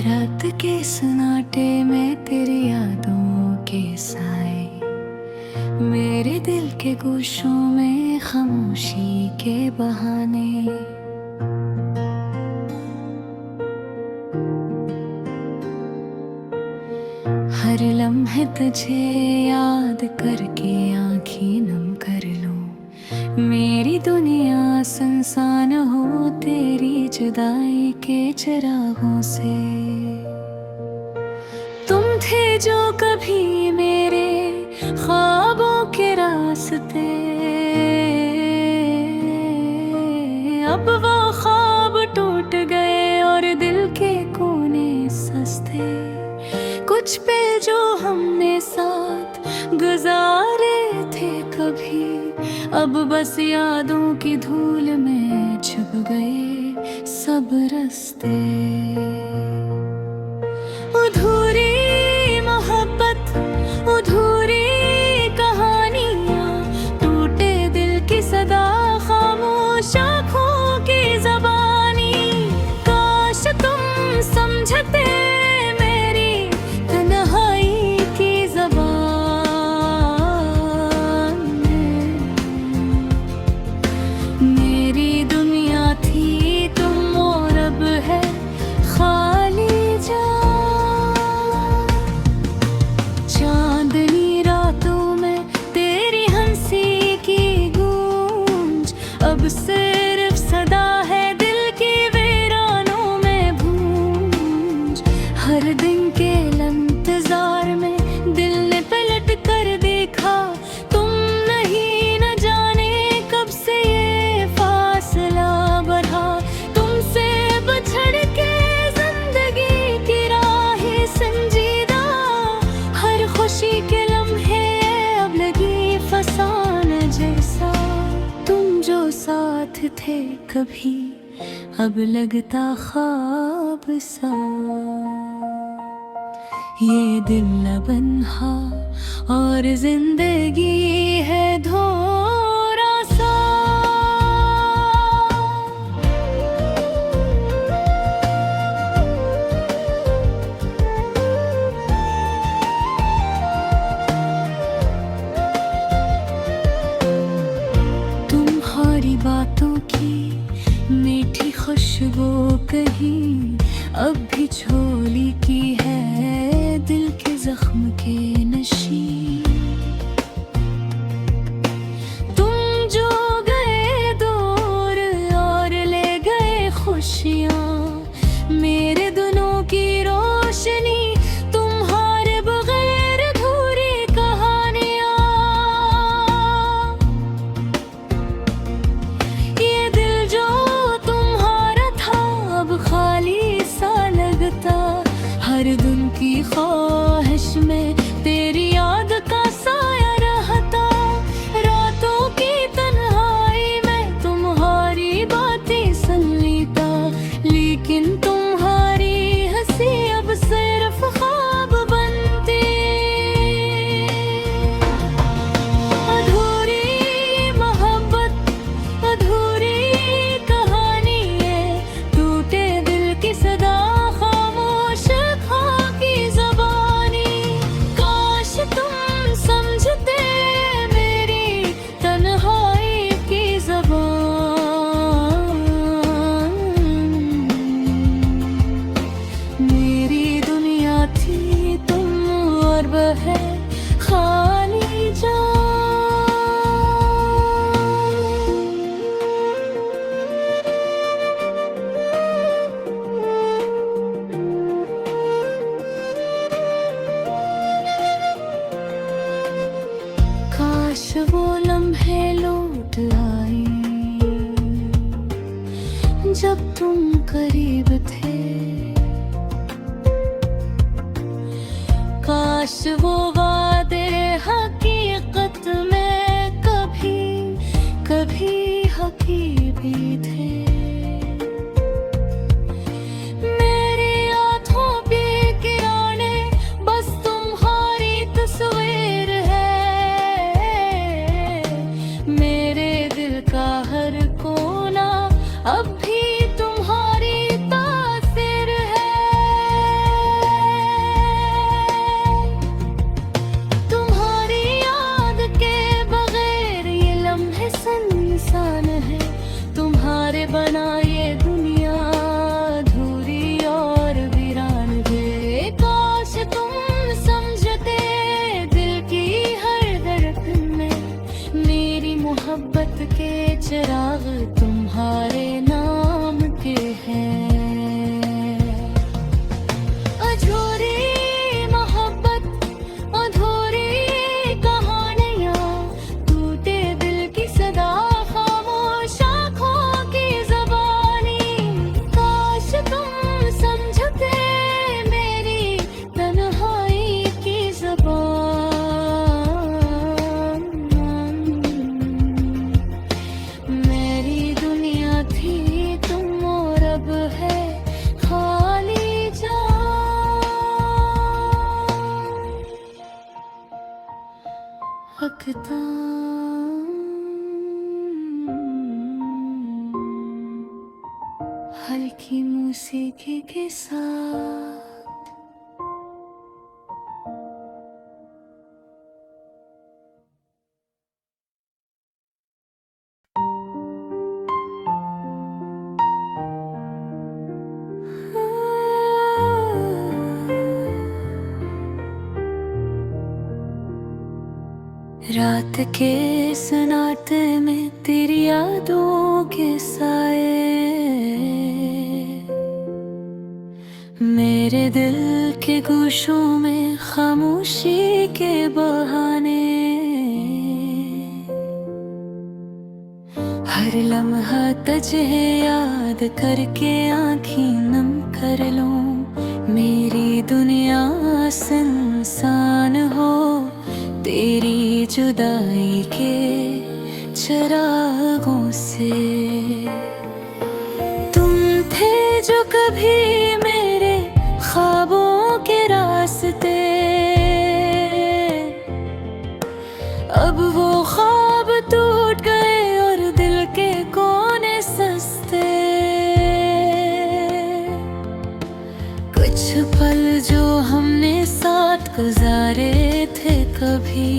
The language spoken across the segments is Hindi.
रात के सन्नाटे में तेरी यादों के साए, मेरे दिल के गोशों में खामोशी के बहाने। हर लम्हे तुझे याद करके आँखें नम कर लूं, मेरी दुनिया सुनसान हो तेरी जुदाई के चिरागों से। तुम थे जो कभी मेरे ख्वाबों के रास्ते, अब वो ख्वाब टूट गए और दिल के कोने सस्ते। कुछ पल जो हमने साथ गुजारे थे कभी, अब बस यादों की धूल में छुप गए सब रास्ते। अधूरी मोहब्बत, अधूरी कहानियाँ, टूटे दिल की सदा, खामोश आँखों की ज़बानी। काश तुम समझते अब सिर्फ सदा है दिल की वीरानों में गूंज। हर दिन के इंतजार में दिल ने पलट कर देखा, तुम नहीं न जाने कब से ये फासला बढ़ा। तुमसे बिछड़ के जिंदगी की राहें संजीदा, हर खुशी के लम्हे अब लगी फसान जैसा। तुम जो साथ थे कभी, अब लगता ख्वाब सा। ये दिल बन्हा और जिंदगी है धोरा सा। बातों की मीठी खुशबू कहीं अब भी झोली की है, दिल के जख्म के नशी। तुम जो गए दूर और ले गए खुशियाँ, मेरे दिनों की रोशनी, तुम्हारे बगैर अधूरी कहानियाँ। हर दिन की ख्वाहिश में तेरी याद का साया रहता, रातों की तन्हाई में तुम्हारी बातें सुन लेता। लेकिन तुम्हारी हंसी अब सिर्फ ख्वाब बनती। अधूरी मोहब्बत, अधूरी कहानी है, टूटे दिल की सदा, है खाली जान। काश वो लम्हे लौट आए जब तुम करीब थे, काश वो वादे हकीकत में कभी कभी हकीकी थे। मेरी आँखों पे किराने बस तुम्हारी तस्वीर है, मेरे दिल का हर कोना अब भी तुम्हारी तासीर है। महकता हल्की मौसीकी के साथ। रात के सन्नाटे में तेरी यादों के साए मेरे दिल के गोशों में खामोशी के बहाने। हर लम्हा तुझे याद करके आँखें नम कर लूं। मेरी दुनिया सुनसान हो तेरी जुदाई के चिरागों से। तुम थे जो कभी मेरे ख्वाबों के रास्ते, अब वो ख्वाब टूट गए और दिल के कोने सस्ते। कुछ पल जो हमने साथ गुजारे थे कभी,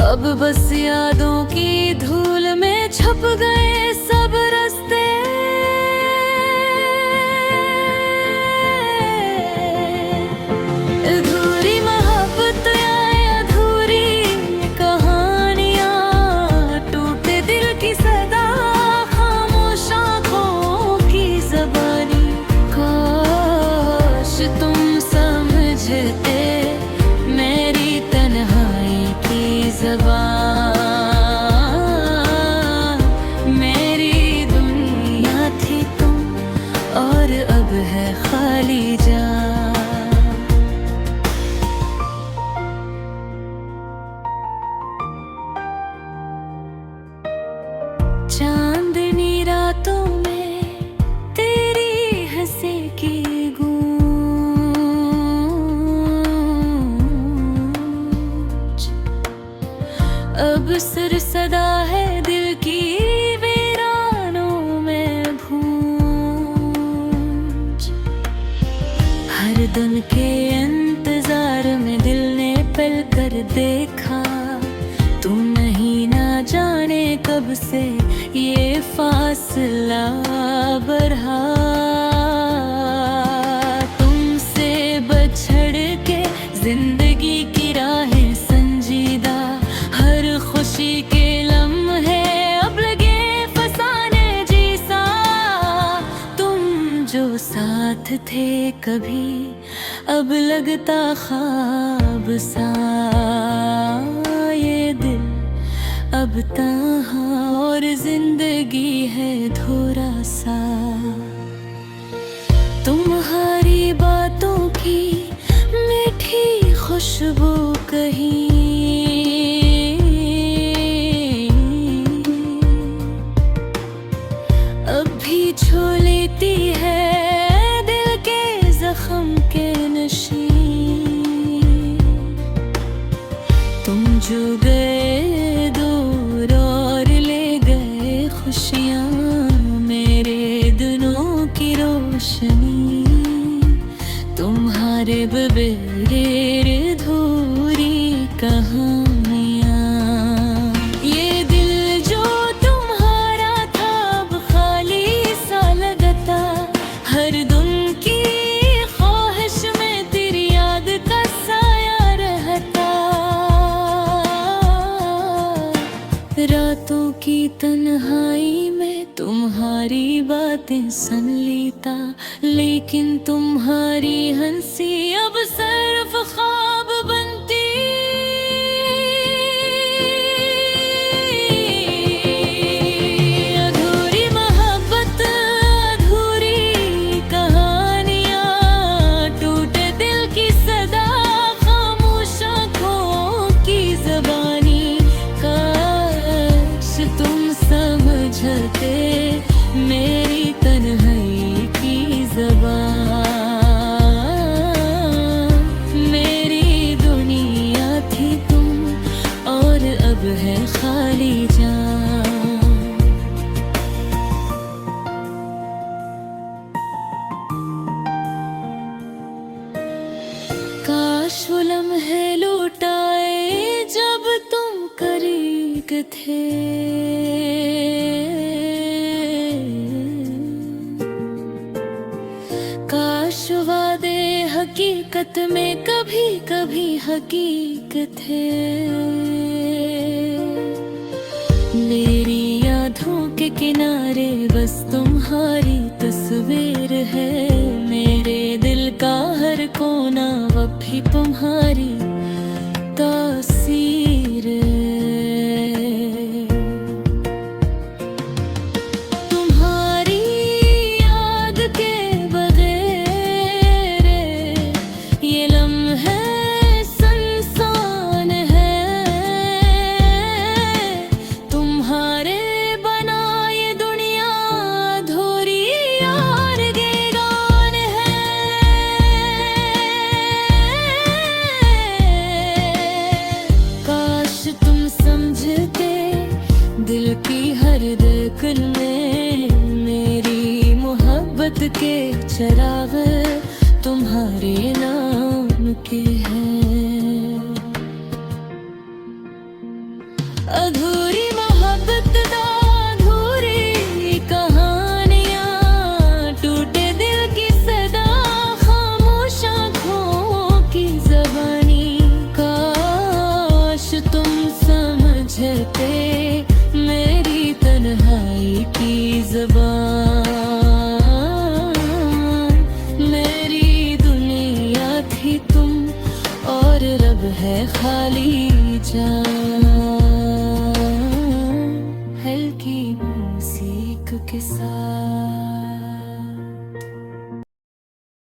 अब बस यादों की धूल में छप गए सब रास्ते। अधूरी मोहब्बत या अधूरी कहानियां, टूटे दिल की सदा खामोश आँखों की ज़बानी। काश तुम समझते मेरी तन्हाई की ज़बान। मेरी दुनिया थी तुम और अब है खाली जान। चांदनी रातों में तेरी हंसी की अब सिर सदा है दिल की वीरानों में गूंज। हर दिन के इंतजार में दिल ने पल कर देखा, तुम नहीं ना जाने कब से ये फासला बढ़ा। तुमसे बछड़ के जिंदगी की राहें संजीदा, हर खुशी के लम्हे अब लगे फसाने जैसा। तुम जो साथ थे कभी अब लगता ख्वाब सा। ये दिल अब तन्हा और जिंदगी है थोड़ा सा। तुम्हारी बातों की मीठी खुशबू कहीं अब भी छू लेती है दिल के जख्म के नशी। तुम जो गए दूर और ले गए खुशियाँ मेरे दिनों की रोशनी। तुम्हारे बगैर अधूरी कहानियाँ। ये दिल जो तुम्हारा था अब खाली सा लगता। हर दिन की ख्वाहिश में तेरी याद का साया रहता। रातों की तन्हाई में तुम्हारी बातें सुन लेता, लेकिन तुम्हारी हंसी अब सिर्फ ख्वाब बनती। अधूरी मोहब्बत अधूरी कहानियां, टूटे दिल की सदा खामोश आँखों की ज़बानी। काश तुम समझते मेरी तन्हाई की ज़बान। मेरी रब है खाली जान। काश वो लम्हे लौटाए जब तुम करीब थे, काश वादे हकीकत में कभी कभी हकीकत थे। मेरी यादों के किनारे बस तुम्हारी तस्वीर है, मेरे दिल का हर कोना अब भी तुम्हारी तासीर है। तुम्हारी याद के बगैर ये लम्हे सुनसान है, तुम्हारे बना ये दुनिया अधूरी और वीरान है। काश तुम समझते दिल की हर धड़कन में मेरी मोहब्बत के चिराग तुम्हारे नाम के हैं। अधूरी मोहब्बत दा अधूरी कहानियां, टूटे दिल की सदा खामोश आँखों की ज़बानी। काश तुम समझते मेरी तन्हाई की ज़बान, मेरी दुनिया थी तुम और रब है खाली जान।